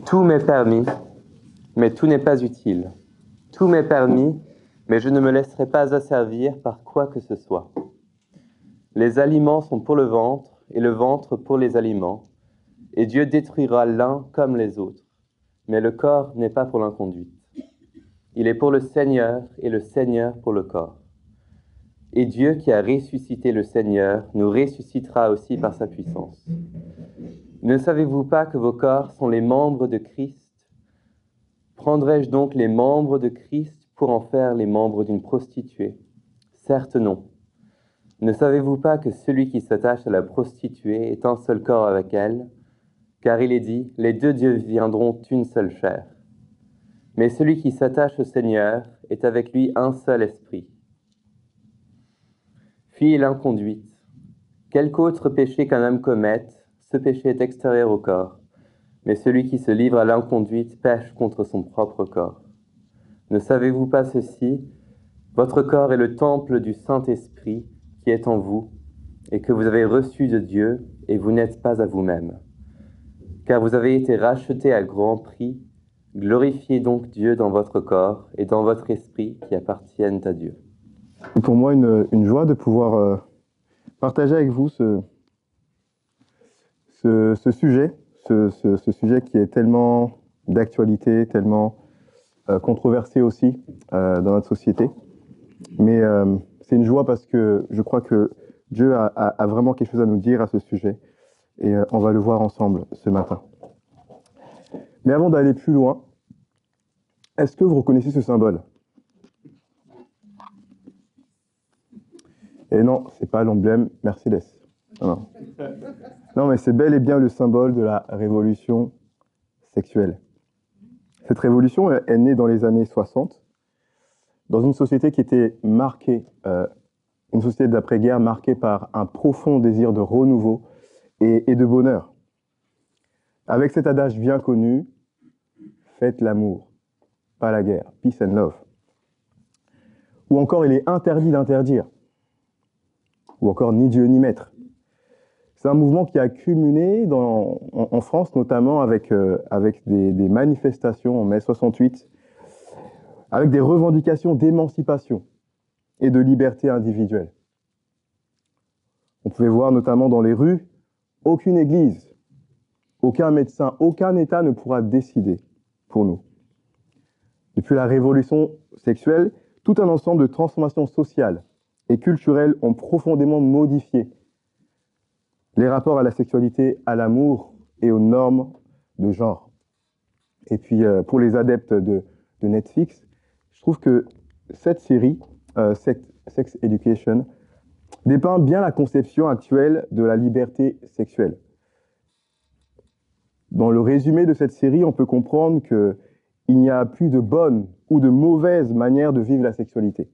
Tout m'est permis, mais tout n'est pas utile. Tout m'est permis, mais je ne me laisserai pas asservir par quoi que ce soit. Les aliments sont pour le ventre, et le ventre pour les aliments, et Dieu détruira l'un comme les autres. Mais le corps n'est pas pour l'inconduite. Il est pour le Seigneur, et le Seigneur pour le corps. Et Dieu qui a ressuscité le Seigneur nous ressuscitera aussi par sa puissance. Ne savez-vous pas que vos corps sont les membres de Christ ? Prendrais-je donc les membres de Christ pour en faire les membres d'une prostituée ? Certes non. Ne savez-vous pas que celui qui s'attache à la prostituée est un seul corps avec elle ? Car il est dit, les deux dieux viendront une seule chair. Mais celui qui s'attache au Seigneur est avec lui un seul esprit. Fuyez l'inconduite. Quelque autre péché qu'un homme commette, ce péché est extérieur au corps. Mais celui qui se livre à l'inconduite pêche contre son propre corps. Ne savez-vous pas ceci ? Votre corps est le temple du Saint-Esprit qui est en vous, et que vous avez reçu de Dieu, et vous n'êtes pas à vous-même. Car vous avez été rachetés à grand prix. Glorifiez donc Dieu dans votre corps et dans votre esprit qui appartiennent à Dieu. C'est pour moi une joie de pouvoir partager avec vous ce sujet, ce sujet qui est tellement d'actualité, tellement controversé aussi dans notre société. Mais c'est une joie parce que je crois que Dieu a vraiment quelque chose à nous dire à ce sujet. Et on va le voir ensemble ce matin. Mais avant d'aller plus loin, est-ce que vous reconnaissez ce symbole ? Et non, c'est pas l'emblème Mercedes. Non. Non, mais c'est bel et bien le symbole de la révolution sexuelle. Cette révolution est née dans les années 60, dans une société qui était marquée, une société d'après-guerre marquée par un profond désir de renouveau et de bonheur. Avec cet adage bien connu, faites l'amour, pas la guerre, peace and love. Ou encore, il est interdit d'interdire. Ou encore, ni Dieu ni maître. C'est un mouvement qui a culminé en France, notamment avec des manifestations en mai 68, avec des revendications d'émancipation et de liberté individuelle. On pouvait voir notamment dans les rues, aucune église, aucun médecin, aucun État ne pourra décider pour nous. Depuis la révolution sexuelle, tout un ensemble de transformations sociales et culturelles ont profondément modifié les rapports à la sexualité, à l'amour et aux normes de genre. Et puis, pour les adeptes de Netflix, je trouve que cette série, Sex Education, dépeint bien la conception actuelle de la liberté sexuelle. Dans le résumé de cette série, on peut comprendre qu'il n'y a plus de bonne ou de mauvaise manière de vivre la sexualité.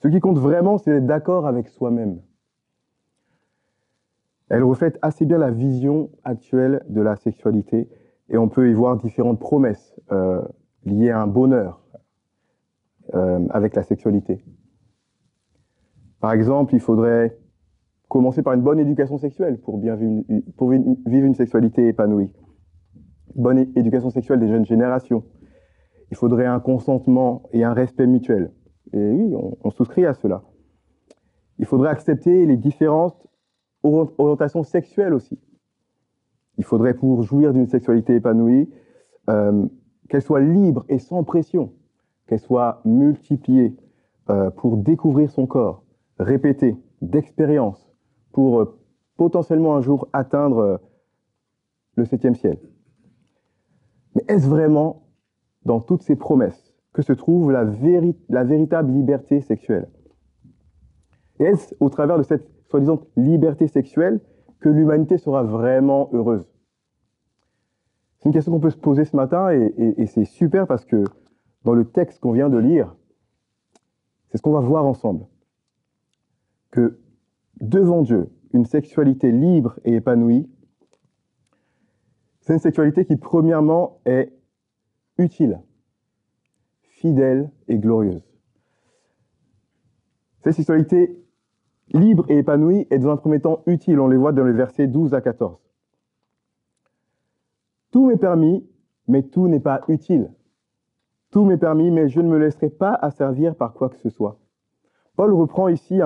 Ce qui compte vraiment, c'est d'être d'accord avec soi-même. Elle reflète assez bien la vision actuelle de la sexualité et on peut y voir différentes promesses liées à un bonheur avec la sexualité. Par exemple, il faudrait commencer par une bonne éducation sexuelle pour vivre une sexualité épanouie. Bonne éducation sexuelle des jeunes générations. Il faudrait un consentement et un respect mutuel. Et oui, on souscrit à cela. Il faudrait accepter les différentes orientations sexuelles aussi. Il faudrait, pour jouir d'une sexualité épanouie, qu'elle soit libre et sans pression, qu'elle soit multipliée pour découvrir son corps, répéter d'expérience pour potentiellement un jour atteindre le 7e ciel. Mais est-ce vraiment dans toutes ces promesses que se trouve la véritable liberté sexuelle ? Et est-ce au travers de cette soi-disant liberté sexuelle que l'humanité sera vraiment heureuse ? C'est une question qu'on peut se poser ce matin et c'est super parce que dans le texte qu'on vient de lire, c'est ce qu'on va voir ensemble. Que devant Dieu, une sexualité libre et épanouie, c'est une sexualité qui premièrement est utile, fidèle et glorieuse. Cette sexualité libre et épanouie est dans un premier temps utile, on les voit dans les versets 12 à 14. Tout m'est permis, mais tout n'est pas utile. Tout m'est permis, mais je ne me laisserai pas asservir par quoi que ce soit. Paul reprend ici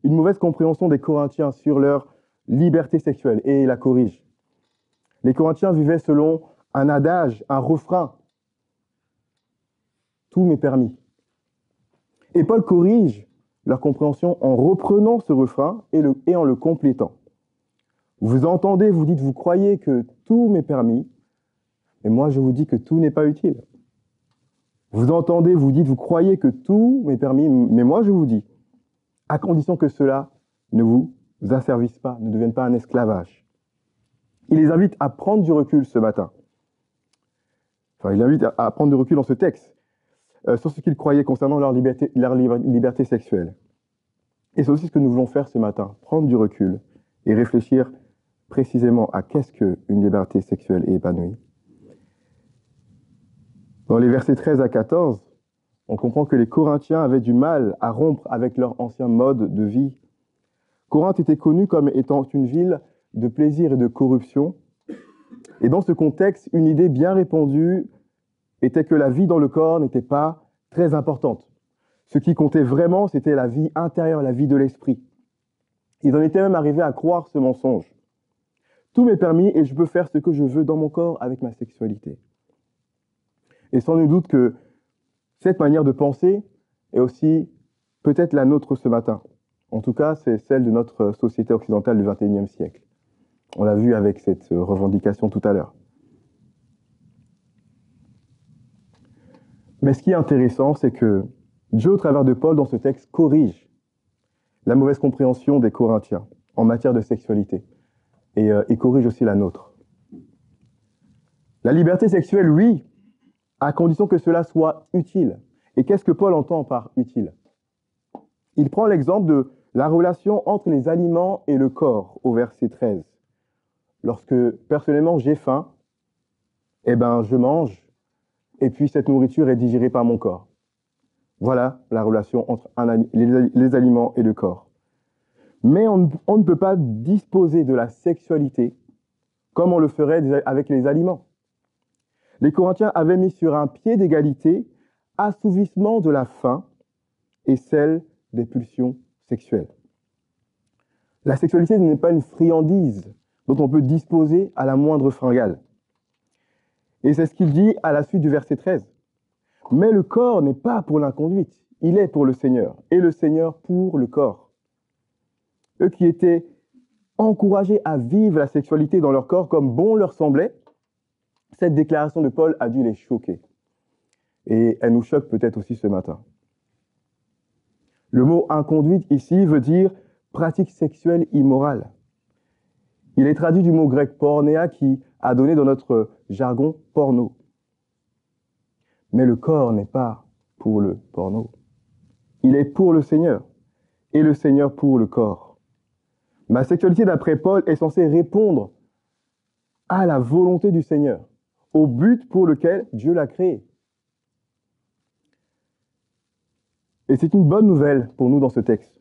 une mauvaise compréhension des Corinthiens sur leur liberté sexuelle et la corrige. Les Corinthiens vivaient selon un adage, un refrain. Tout m'est permis. Et Paul corrige leur compréhension en reprenant ce refrain et en le complétant. Vous entendez, vous dites, vous croyez que tout m'est permis, mais moi je vous dis que tout n'est pas utile. Vous entendez, vous dites, vous croyez que tout m'est permis, mais moi je vous dis, à condition que cela ne vous asservisse pas, ne devienne pas un esclavage. Il les invite à prendre du recul ce matin. Enfin, il les invite à prendre du recul dans ce texte sur ce qu'ils croyaient concernant leur liberté sexuelle. Et c'est aussi ce que nous voulons faire ce matin, prendre du recul et réfléchir précisément à qu'est-ce qu'une liberté sexuelle et épanouie. Dans les versets 13 à 14, on comprend que les Corinthiens avaient du mal à rompre avec leur ancien mode de vie. Corinthe était connue comme étant une ville de plaisir et de corruption. Et dans ce contexte, une idée bien répandue était que la vie dans le corps n'était pas très importante. Ce qui comptait vraiment, c'était la vie intérieure, la vie de l'esprit. Ils en étaient même arrivés à croire ce mensonge. Tout m'est permis et je peux faire ce que je veux dans mon corps avec ma sexualité. Et sans nul doute que cette manière de penser est aussi peut-être la nôtre ce matin. En tout cas, c'est celle de notre société occidentale du XXIe siècle. On l'a vu avec cette revendication tout à l'heure. Mais ce qui est intéressant, c'est que Dieu, au travers de Paul, dans ce texte, corrige la mauvaise compréhension des Corinthiens en matière de sexualité. Et il corrige aussi la nôtre. La liberté sexuelle, oui, à condition que cela soit utile. Et qu'est-ce que Paul entend par utile? Il prend l'exemple de la relation entre les aliments et le corps, au verset 13. Lorsque, personnellement, j'ai faim, eh ben, je mange, et puis cette nourriture est digérée par mon corps. Voilà la relation entre les aliments et le corps. Mais on ne peut pas disposer de la sexualité comme on le ferait avec les aliments. Les Corinthiens avaient mis sur un pied d'égalité assouvissement de la faim et celle des pulsions sexuelles. La sexualité n'est pas une friandise dont on peut disposer à la moindre fringale. Et c'est ce qu'il dit à la suite du verset 13. Mais le corps n'est pas pour l'inconduite, il est pour le Seigneur, et le Seigneur pour le corps. Eux qui étaient encouragés à vivre la sexualité dans leur corps comme bon leur semblait, cette déclaration de Paul a dû les choquer. Et elle nous choque peut-être aussi ce matin. Le mot inconduite ici veut dire pratique sexuelle immorale. Il est traduit du mot grec pornéa qui a donné dans notre jargon porno. Mais le corps n'est pas pour le porno. Il est pour le Seigneur et le Seigneur pour le corps. Ma sexualité, d'après Paul, est censée répondre à la volonté du Seigneur, au but pour lequel Dieu l'a créé. Et c'est une bonne nouvelle pour nous dans ce texte,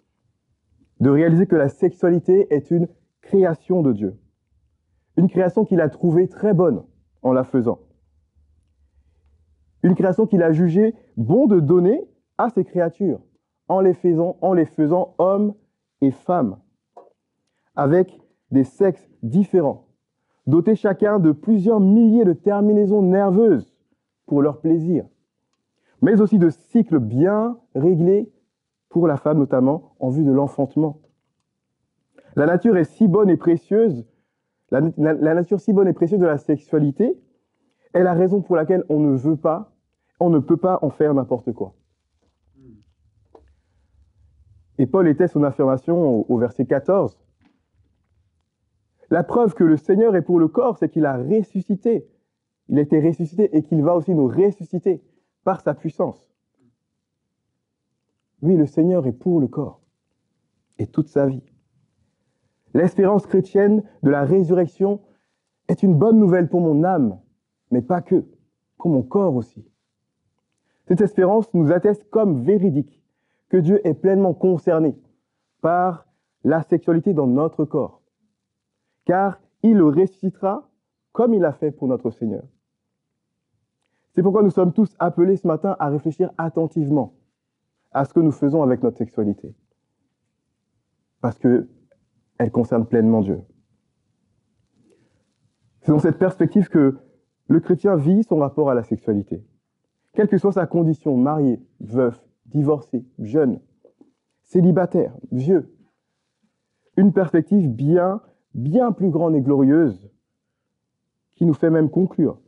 de réaliser que la sexualité est une création de Dieu. Une création qu'il a trouvée très bonne en la faisant. Une création qu'il a jugée bon de donner à ses créatures, en les faisant hommes et femmes, avec des sexes différents, dotés chacun de plusieurs milliers de terminaisons nerveuses pour leur plaisir, mais aussi de cycles bien réglés pour la femme notamment en vue de l'enfantement. La nature est si bonne et précieuse, la nature si bonne et précieuse de la sexualité est la raison pour laquelle on ne peut pas en faire n'importe quoi. Et Paul était son affirmation au verset 14. La preuve que le Seigneur est pour le corps, c'est qu'il a ressuscité. Il a été ressuscité et qu'il va aussi nous ressusciter par sa puissance. Oui, le Seigneur est pour le corps et toute sa vie. L'espérance chrétienne de la résurrection est une bonne nouvelle pour mon âme, mais pas que, pour mon corps aussi. Cette espérance nous atteste comme véridique que Dieu est pleinement concerné par la sexualité dans notre corps, car il le ressuscitera comme il l'a fait pour notre Seigneur. C'est pourquoi nous sommes tous appelés ce matin à réfléchir attentivement à ce que nous faisons avec notre sexualité. Parce qu'elle concerne pleinement Dieu. C'est dans cette perspective que le chrétien vit son rapport à la sexualité. Quelle que soit sa condition, marié, veuf, divorcé, jeune, célibataire, vieux. Une perspective bien plus grande et glorieuse qui nous fait même conclure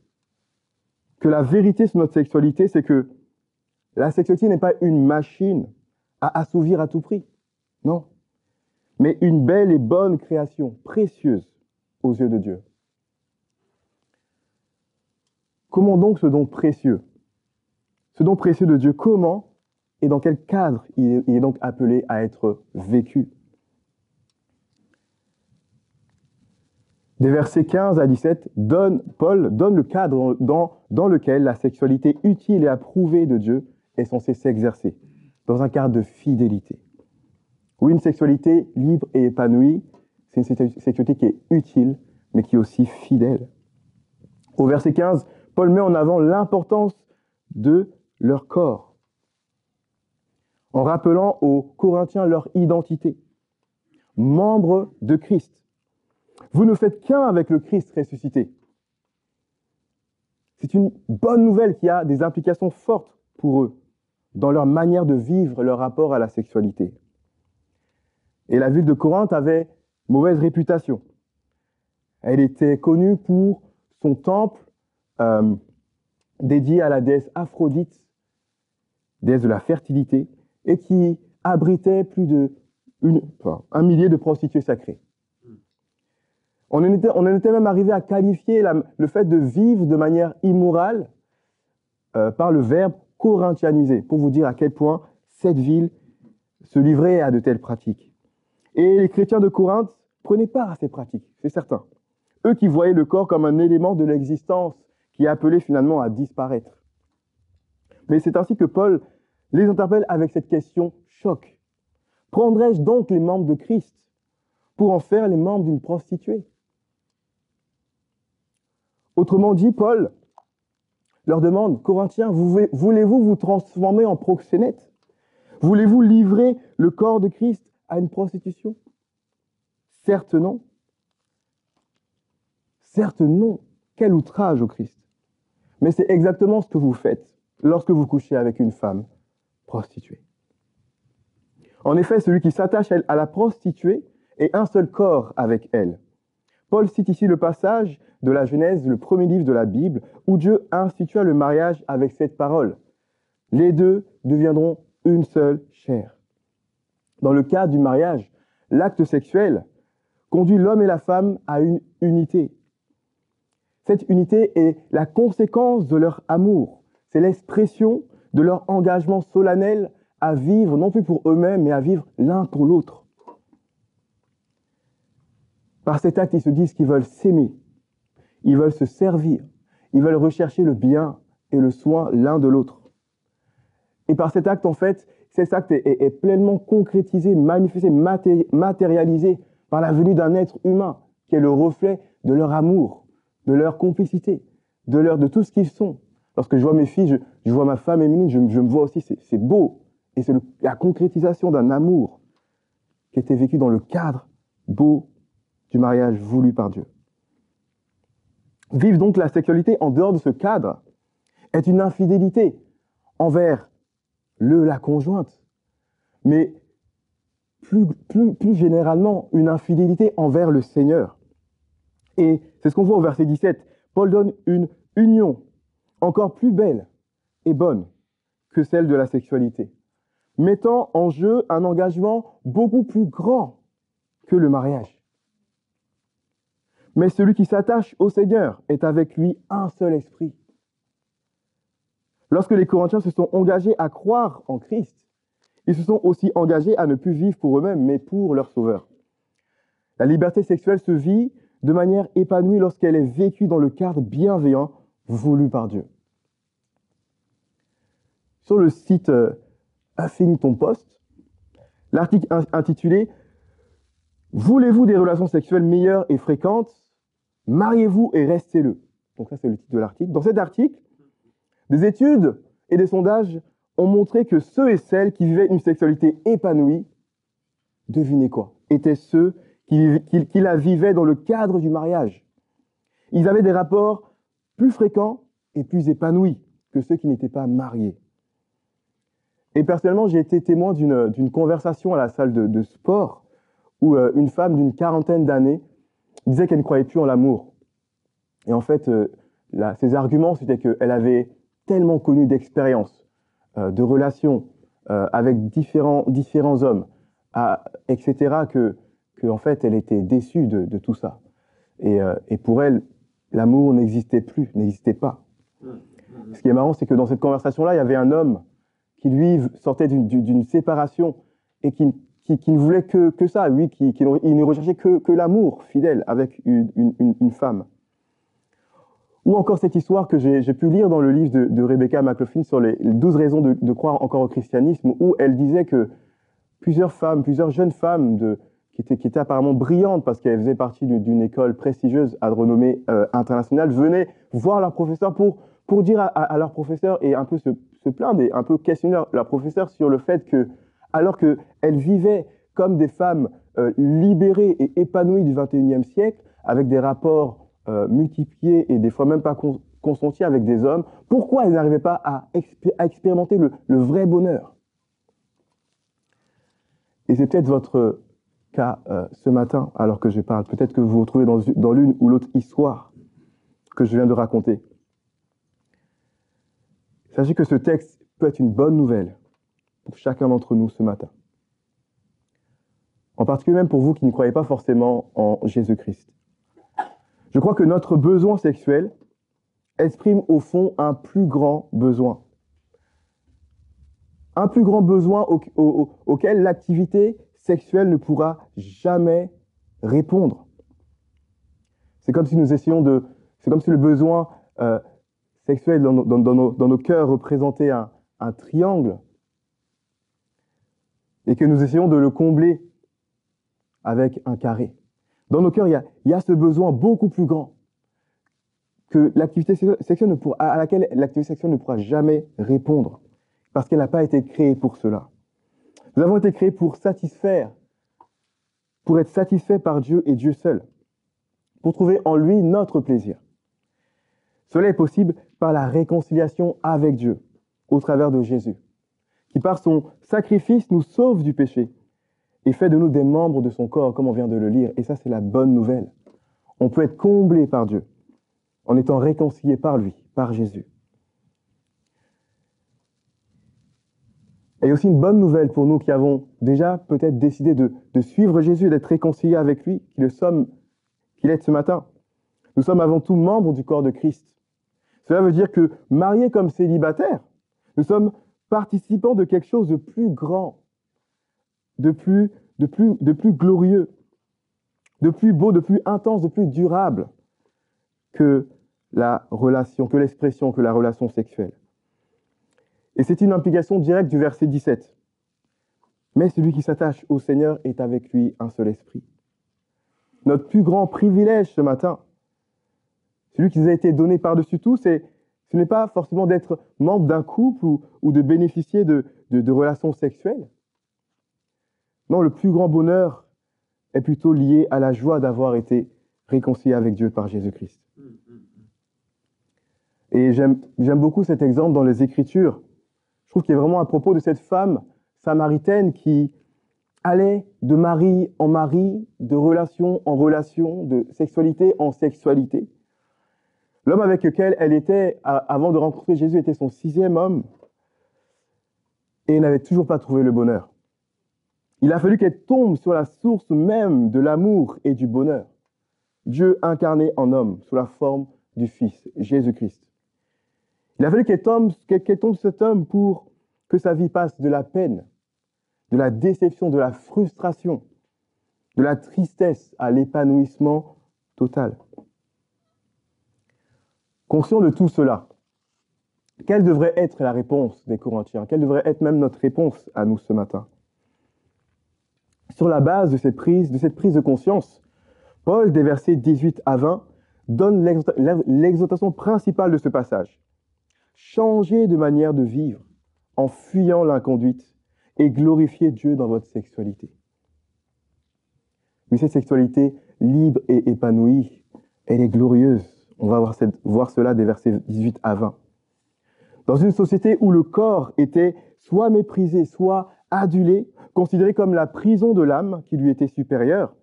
que la vérité sur notre sexualité, c'est que la sexualité n'est pas une machine à assouvir à tout prix. Non. Mais une belle et bonne création, précieuse aux yeux de Dieu. Comment donc ce don précieux? Ce don précieux de Dieu, comment et dans quel cadre il est donc appelé à être vécu? Des versets 15 à 17, Paul donne le cadre dans lequel la sexualité utile et approuvée de Dieu est censée s'exercer, dans un cadre de fidélité. Oui, une sexualité libre et épanouie, c'est une sexualité qui est utile, mais qui est aussi fidèle. Au verset 15, Paul met en avant l'importance de leur corps, en rappelant aux Corinthiens leur identité, membres de Christ. Vous ne faites qu'un avec le Christ ressuscité. C'est une bonne nouvelle qui a des implications fortes pour eux, dans leur manière de vivre leur rapport à la sexualité. Et la ville de Corinthe avait mauvaise réputation. Elle était connue pour son temple dédié à la déesse Aphrodite, déesse de la fertilité, et qui abritait plus de 1 millier de prostituées sacrées. On en était même arrivé à qualifier le fait de vivre de manière immorale par le verbe corinthianiser, pour vous dire à quel point cette ville se livrait à de telles pratiques. Et les chrétiens de Corinthe prenaient part à ces pratiques, c'est certain. Eux qui voyaient le corps comme un élément de l'existence qui est appelé finalement à disparaître. Mais c'est ainsi que Paul les interpelle avec cette question choc. Prendrais-je donc les membres de Christ pour en faire les membres d'une prostituée? Autrement dit, Paul leur demande, Corinthiens, voulez-vous vous transformer en proxénètes? Voulez-vous livrer le corps de Christ à une prostitution? Certes non. Certes non. Quel outrage au Christ. Mais c'est exactement ce que vous faites lorsque vous couchez avec une femme prostituée. En effet, celui qui s'attache à la prostituée est un seul corps avec elle. Paul cite ici le passage de la Genèse, le premier livre de la Bible, où Dieu institua le mariage avec cette parole. Les deux deviendront une seule chair. Dans le cadre du mariage, l'acte sexuel conduit l'homme et la femme à une unité. Cette unité est la conséquence de leur amour. C'est l'expression de leur engagement solennel à vivre, non plus pour eux-mêmes, mais à vivre l'un pour l'autre. Par cet acte, ils se disent qu'ils veulent s'aimer, ils veulent se servir, ils veulent rechercher le bien et le soin l'un de l'autre. Et par cet acte, en fait, cet acte est pleinement concrétisé, manifesté, matérialisé par la venue d'un être humain qui est le reflet de leur amour, de leur complicité, de tout ce qu'ils sont. Lorsque je vois mes filles, je vois ma femme Émilie, je me vois aussi, c'est beau. Et c'est la concrétisation d'un amour qui était vécu dans le cadre beau du mariage voulu par Dieu. Vivre donc la sexualité en dehors de ce cadre est une infidélité envers la conjointe, mais plus généralement une infidélité envers le Seigneur. Et c'est ce qu'on voit au verset 17. Paul donne une union encore plus belle et bonne que celle de la sexualité, mettant en jeu un engagement beaucoup plus grand que le mariage. Mais celui qui s'attache au Seigneur est avec lui un seul esprit. Lorsque les Corinthiens se sont engagés à croire en Christ, ils se sont aussi engagés à ne plus vivre pour eux-mêmes, mais pour leur Sauveur. La liberté sexuelle se vit de manière épanouie lorsqu'elle est vécue dans le cadre bienveillant voulu par Dieu. Sur le site Huffington Post, l'article intitulé « Voulez-vous des relations sexuelles meilleures et fréquentes? Mariez-vous et restez-le ». Donc ça, c'est le titre de l'article. Dans cet article, Des études et des sondages ont montré que ceux et celles qui vivaient une sexualité épanouie, devinez quoi, étaient ceux qui la vivaient dans le cadre du mariage. Ils avaient des rapports plus fréquents et plus épanouis que ceux qui n'étaient pas mariés. Et personnellement, j'ai été témoin d'une conversation à la salle de sport où une femme d'une 40aine d'années disait qu'elle ne croyait plus en l'amour. Et en fait, ses arguments, c'était qu'elle avait tellement connu d'expériences, de relations avec différents hommes, etc., que en fait, elle était déçue de tout ça. Et pour elle, l'amour n'existait plus, n'existait pas. Ce qui est marrant, c'est que dans cette conversation-là, il y avait un homme qui, lui, sortait d'une séparation et qui ne voulait que ça, lui, il ne recherchait que l'amour fidèle avec une femme. Ou encore cette histoire que j'ai pu lire dans le livre de Rebecca McLaughlin sur les 12 raisons de croire encore au christianisme, où elle disait que plusieurs jeunes femmes qui étaient apparemment brillantes parce qu'elles faisaient partie d'une école prestigieuse à renommée internationale, venaient voir leur professeur pour dire à leur professeur et un peu se plaindre et un peu questionner leur professeur sur le fait que, alors qu'elles vivaient comme des femmes libérées et épanouies du XXIe siècle, avec des rapports multipliés et des fois même pas consentis avec des hommes, pourquoi elles n'arrivaient pas à expérimenter le vrai bonheur? Et c'est peut-être votre cas ce matin, alors que je parle. Peut-être que vous vous retrouvez dans l'une ou l'autre histoire que je viens de raconter. Sachez que ce texte peut être une bonne nouvelle pour chacun d'entre nous ce matin. En particulier même pour vous qui ne croyez pas forcément en Jésus-Christ. Je crois que notre besoin sexuel exprime au fond un plus grand besoin. Un plus grand besoin auquel l'activité sexuelle ne pourra jamais répondre. C'est comme si le besoin sexuel dans nos cœurs représentait un triangle et que nous essayons de le combler avec un carré. Dans nos cœurs, il y a ce besoin beaucoup plus grand que l'activité sexuelle à laquelle l'activité sexuelle ne pourra jamais répondre, parce qu'elle n'a pas été créée pour cela. Nous avons été créés pour être satisfaits par Dieu et Dieu seul, pour trouver en lui notre plaisir. Cela est possible par la réconciliation avec Dieu, au travers de Jésus, qui par son sacrifice nous sauve du péché et fait de nous des membres de son corps, comme on vient de le lire. Et ça, c'est la bonne nouvelle. On peut être comblé par Dieu en étant réconcilié par lui, par Jésus. Et aussi une bonne nouvelle pour nous qui avons déjà peut-être décidé de suivre Jésus et d'être réconciliés avec lui, qu'il est ce matin. Nous sommes avant tout membres du corps de Christ. Cela veut dire que, mariés comme célibataires, nous sommes participants de quelque chose de plus grand, de plus glorieux, de plus beau, de plus intense, de plus durable que la relation, que l'expression, que la relation sexuelle. Et c'est une implication directe du verset 17. Mais celui qui s'attache au Seigneur est avec lui un seul esprit. Notre plus grand privilège ce matin, celui qui nous a été donné par-dessus tout, ce n'est pas forcément d'être membre d'un couple ou de bénéficier de relations sexuelles. Non, le plus grand bonheur est plutôt lié à la joie d'avoir été réconcilié avec Dieu par Jésus-Christ. Et j'aime beaucoup cet exemple dans les Écritures. Je trouve qu'il est vraiment à propos de cette femme samaritaine qui allait de mari en mari, de relation en relation, de sexualité en sexualité. L'homme avec lequel elle était, avant de rencontrer Jésus, était son 6e homme et n'avait toujours pas trouvé le bonheur. Il a fallu qu'elle tombe sur la source même de l'amour et du bonheur. Dieu incarné en homme, sous la forme du Fils, Jésus-Christ. Il a fallu qu'elle tombe sur cet homme pour que sa vie passe de la peine, de la déception, de la frustration, de la tristesse à l'épanouissement total. Conscient de tout cela, quelle devrait être la réponse des Corinthiens? Quelle devrait être même notre réponse à nous ce matin? Sur la base de cette prise de conscience, Paul, des versets 18 à 20, donne l'exhortation principale de ce passage. changez de manière de vivre en fuyant l'inconduite et glorifiez Dieu dans votre sexualité. Mais cette sexualité libre et épanouie, elle est glorieuse. On va voir cela des versets 18 à 20. Dans une société où le corps était soit méprisé, soit adulé, considéré comme la prison de l'âme qui lui était supérieure,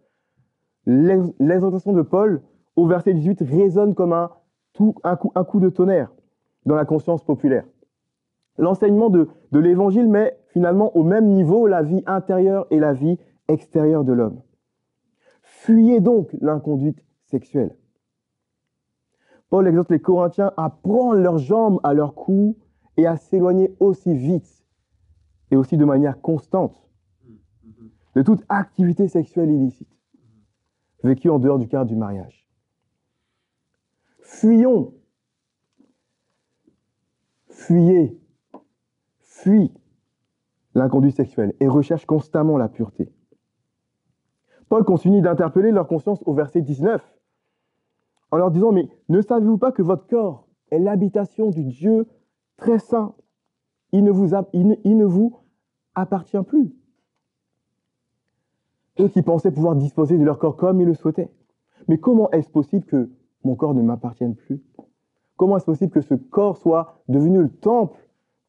l'exhortation de Paul au verset 18 résonne comme un coup de tonnerre dans la conscience populaire. L'enseignement de l'Évangile met finalement au même niveau la vie intérieure et la vie extérieure de l'homme. Fuyez donc l'inconduite sexuelle. Paul exhorte les Corinthiens à prendre leurs jambes à leur cou et à s'éloigner aussi vite et aussi de manière constante de toute activité sexuelle illicite vécue en dehors du cadre du mariage. Fuyons. Fuyez. Fuis l'inconduite sexuelle et recherche constamment la pureté. Paul continue d'interpeller leur conscience au verset 19 en leur disant « Mais ne savez-vous pas que votre corps est l'habitation du Dieu très saint? Il ne vous appartient plus. » Eux qui pensaient pouvoir disposer de leur corps comme ils le souhaitaient. Mais comment est-ce possible que mon corps ne m'appartienne plus? Comment est-ce possible que ce corps soit devenu le temple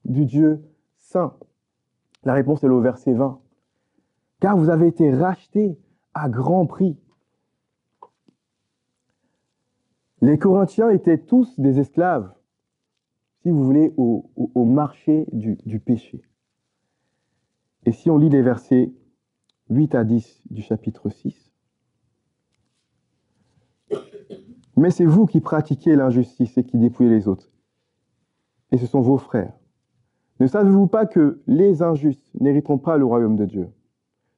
du Dieu saint? La réponse est au verset 20. « Car vous avez été rachetés à grand prix. » Les Corinthiens étaient tous des esclaves, si vous voulez, au marché du péché. Et si on lit les versets 8 à 10 du chapitre 6, « Mais c'est vous qui pratiquez l'injustice et qui dépouillez les autres. Et ce sont vos frères. Ne savez-vous pas que les injustes n'hériteront pas le royaume de Dieu?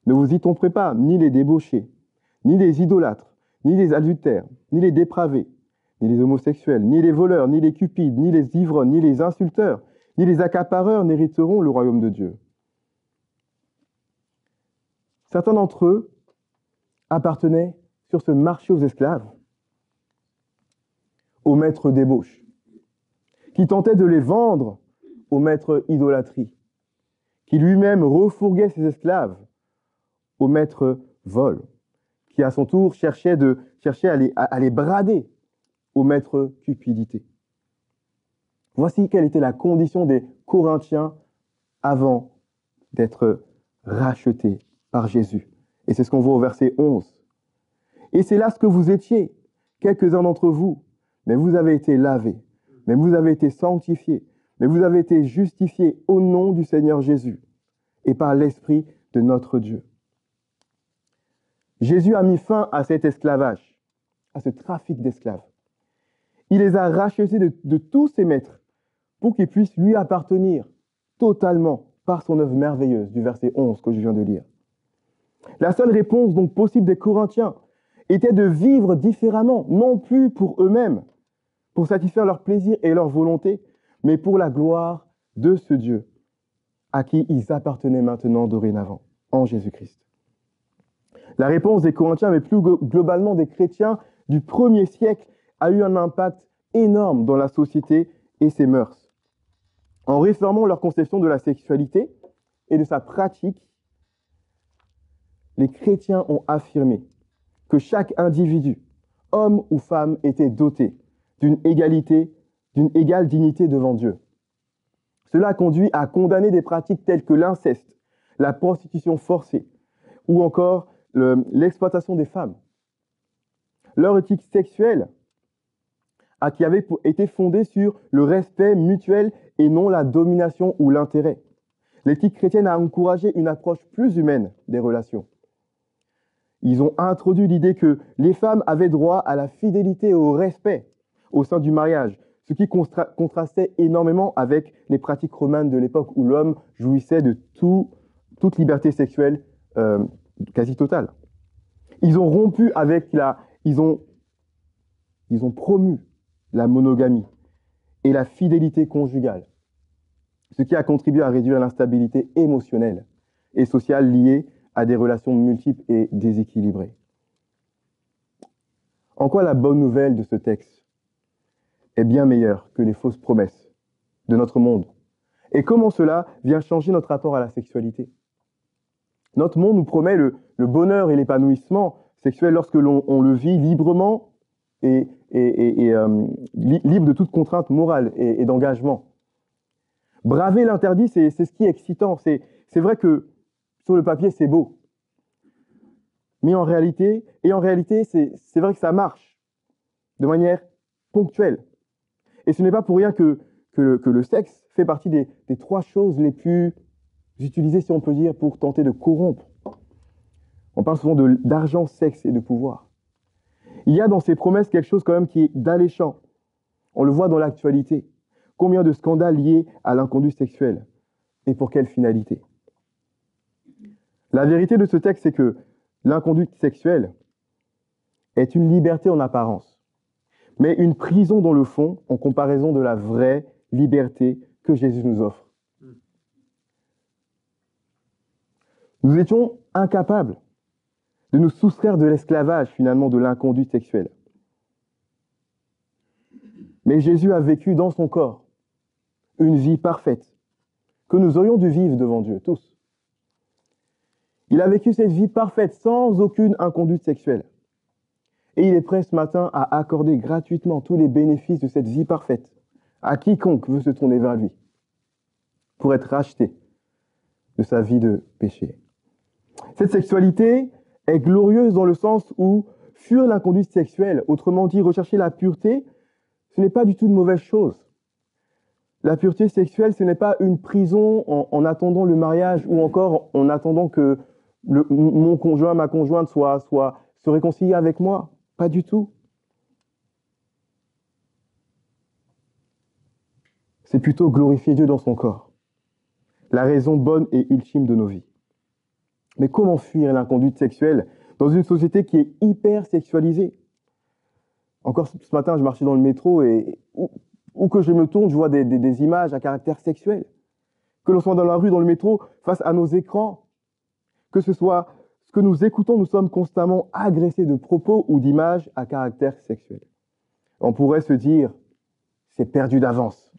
Ne vous y trompez pas, ni les débauchés, ni les idolâtres, ni les adultères, ni les dépravés, ni les homosexuels, ni les voleurs, ni les cupides, ni les ivrognes, ni les insulteurs, ni les accapareurs n'hériteront le royaume de Dieu. » Certains d'entre eux appartenaient sur ce marché aux esclaves au maître débauche, qui tentait de les vendre au maître idolâtrie, qui lui-même refourguait ses esclaves au maître vol, qui à son tour cherchait à les brader au maître cupidité. Voici quelle était la condition des Corinthiens avant d'être rachetés par Jésus. Et c'est ce qu'on voit au verset 11. « Et c'est là ce que vous étiez, quelques-uns d'entre vous, mais vous avez été lavés, mais vous avez été sanctifiés, mais vous avez été justifiés au nom du Seigneur Jésus et par l'Esprit de notre Dieu. » Jésus a mis fin à cet esclavage, à ce trafic d'esclaves. Il les a rachetés de tous ses maîtres pour qu'ils puissent lui appartenir totalement par son œuvre merveilleuse du verset 11 que je viens de lire. La seule réponse donc possible des Corinthiens était de vivre différemment, non plus pour eux-mêmes, pour satisfaire leur plaisir et leur volonté, mais pour la gloire de ce Dieu à qui ils appartenaient maintenant dorénavant, en Jésus-Christ. La réponse des Corinthiens, mais plus globalement des chrétiens du 1er siècle, a eu un impact énorme dans la société et ses mœurs. En réformant leur conception de la sexualité et de sa pratique, les chrétiens ont affirmé que chaque individu, homme ou femme, était doté d'une égale dignité devant Dieu. Cela a conduit à condamner des pratiques telles que l'inceste, la prostitution forcée ou encore l'exploitation des femmes. Leur éthique sexuelle qui avait été fondée sur le respect mutuel et non la domination ou l'intérêt. L'éthique chrétienne a encouragé une approche plus humaine des relations. Ils ont introduit l'idée que les femmes avaient droit à la fidélité et au respect au sein du mariage, ce qui contrastait énormément avec les pratiques romaines de l'époque où l'homme jouissait de toute liberté sexuelle quasi totale. Ils ont rompu avec ils ont promu la monogamie et la fidélité conjugale, ce qui a contribué à réduire l'instabilité émotionnelle et sociale liée à des relations multiples et déséquilibrées. En quoi la bonne nouvelle de ce texte est bien meilleure que les fausses promesses de notre monde. Et comment cela vient changer notre rapport à la sexualité. Notre monde nous promet le bonheur et l'épanouissement sexuel lorsque l'on le vit librement et libre de toute contrainte morale et d'engagement. Braver l'interdit, c'est ce qui est excitant. C'est vrai que sur le papier, c'est beau. Mais en réalité, c'est vrai que ça marche de manière ponctuelle. Et ce n'est pas pour rien que le sexe fait partie des 3 choses les plus utilisées, si on peut dire, pour tenter de corrompre. On parle souvent d'argent, sexe et de pouvoir. Il y a dans ces promesses quelque chose quand même qui est d'alléchant. On le voit dans l'actualité. Combien de scandales liés à l'inconduite sexuelle? Et pour quelle finalité? La vérité de ce texte, c'est que l'inconduite sexuelle est une liberté en apparence, mais une prison dans le fond en comparaison de la vraie liberté que Jésus nous offre. Nous étions incapables de nous soustraire de l'esclavage, finalement, de l'inconduite sexuelle. Mais Jésus a vécu dans son corps une vie parfaite, que nous aurions dû vivre devant Dieu, tous. Il a vécu cette vie parfaite, sans aucune inconduite sexuelle. Et il est prêt ce matin à accorder gratuitement tous les bénéfices de cette vie parfaite à quiconque veut se tourner vers lui, pour être racheté de sa vie de péché. Cette sexualité est glorieuse dans le sens où fuir l'inconduite sexuelle, autrement dit rechercher la pureté, ce n'est pas du tout une mauvaise chose. La pureté sexuelle, ce n'est pas une prison en attendant le mariage ou encore en attendant que mon conjoint, ma conjointe se réconcilie avec moi. Pas du tout. C'est plutôt glorifier Dieu dans son corps. La raison bonne et ultime de nos vies. Mais comment fuir l'inconduite sexuelle dans une société qui est hyper sexualisée? Encore ce matin, je marchais dans le métro et où que je me tourne, je vois des images à caractère sexuel. Que l'on soit dans la rue, dans le métro, face à nos écrans, que ce soit ce que nous écoutons, nous sommes constamment agressés de propos ou d'images à caractère sexuel. On pourrait se dire, c'est perdu d'avance.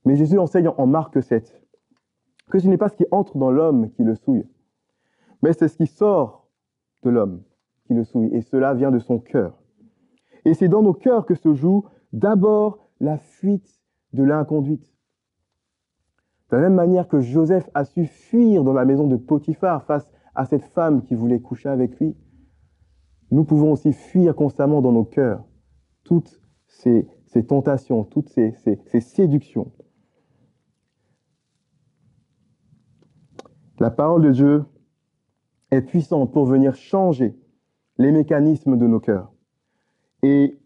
Mais Jésus enseigne en Marc 7 que ce n'est pas ce qui entre dans l'homme qui le souille, mais c'est ce qui sort de l'homme qui le souille, et cela vient de son cœur. Et c'est dans nos cœurs que se joue d'abord la fuite de l'inconduite. De la même manière que Joseph a su fuir dans la maison de Potiphar face à cette femme qui voulait coucher avec lui, nous pouvons aussi fuir constamment dans nos cœurs toutes ces tentations, toutes ces séductions. La parole de Dieu est puissante pour venir changer les mécanismes de nos cœurs. Et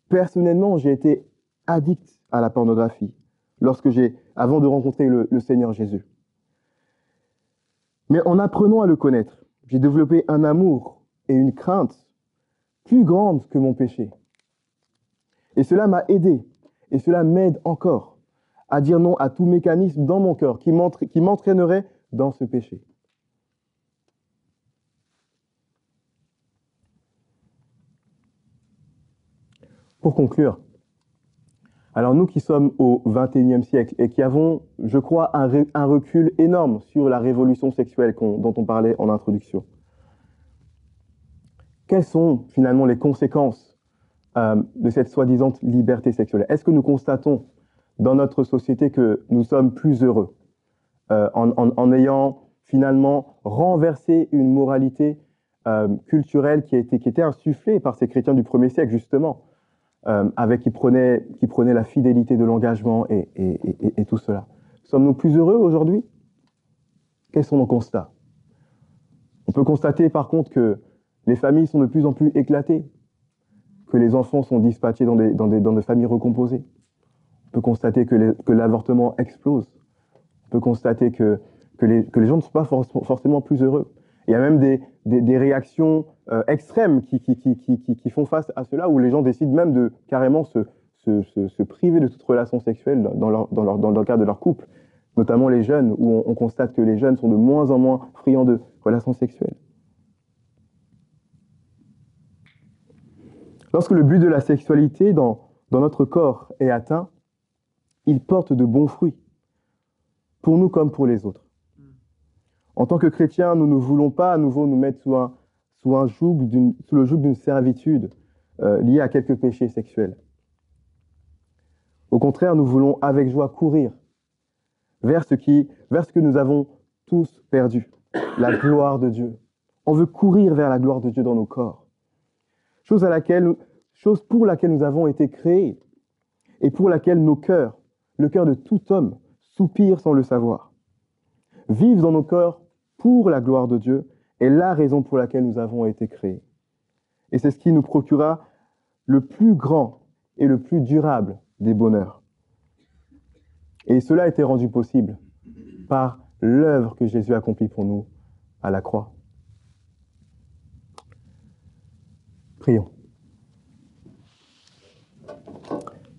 personnellement, j'ai été addict à la pornographie avant de rencontrer le Seigneur Jésus. Mais en apprenant à le connaître, j'ai développé un amour et une crainte plus grandes que mon péché. Et cela m'a aidé, et cela m'aide encore à dire non à tout mécanisme dans mon cœur qui m'entraînerait dans ce péché. Pour conclure, alors nous qui sommes au XXIe siècle et qui avons, je crois, un recul énorme sur la révolution sexuelle dont on parlait en introduction, quelles sont finalement les conséquences de cette soi-disant liberté sexuelle? Est-ce que nous constatons dans notre société que nous sommes plus heureux en ayant finalement renversé une moralité culturelle qui était insufflée par ces chrétiens du 1er siècle, justement, qui prenaient la fidélité de l'engagement et tout cela. Sommes-nous plus heureux aujourd'hui? Quels sont nos constats? On peut constater par contre que les familles sont de plus en plus éclatées, que les enfants sont dispatchés dans des familles recomposées. On peut constater que l'avortement explose. On peut constater que les gens ne sont pas forcément plus heureux. Il y a même des réactions extrêmes qui font face à cela, où les gens décident même de carrément se priver de toute relation sexuelle dans le cadre de leur couple, notamment les jeunes, où on constate que les jeunes sont de moins en moins friands de relations sexuelles. Lorsque le but de la sexualité dans notre corps est atteint, il porte de bons fruits, pour nous comme pour les autres. En tant que chrétiens, nous ne voulons pas à nouveau nous mettre sous le joug d'une servitude liée à quelques péchés sexuels. Au contraire, nous voulons avec joie courir vers ce que nous avons tous perdu, la gloire de Dieu. On veut courir vers la gloire de Dieu dans nos corps, chose pour laquelle nous avons été créés et pour laquelle nos cœurs, le cœur de tout homme, soupirent sans le savoir. Vivre dans nos corps pour la gloire de Dieu est la raison pour laquelle nous avons été créés. Et c'est ce qui nous procurera le plus grand et le plus durable des bonheurs. Et cela a été rendu possible par l'œuvre que Jésus a accomplie pour nous à la croix. Prions.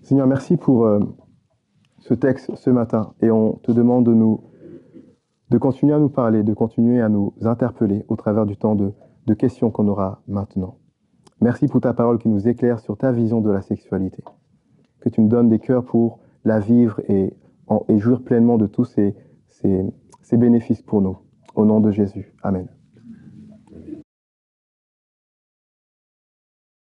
Seigneur, merci pour ce texte ce matin et on te demande de continuer à nous parler, de continuer à nous interpeller au travers du temps de questions qu'on aura maintenant. Merci pour ta parole qui nous éclaire sur ta vision de la sexualité. Que tu nous donnes des cœurs pour la vivre et jouir pleinement de tous ces bénéfices pour nous. Au nom de Jésus. Amen.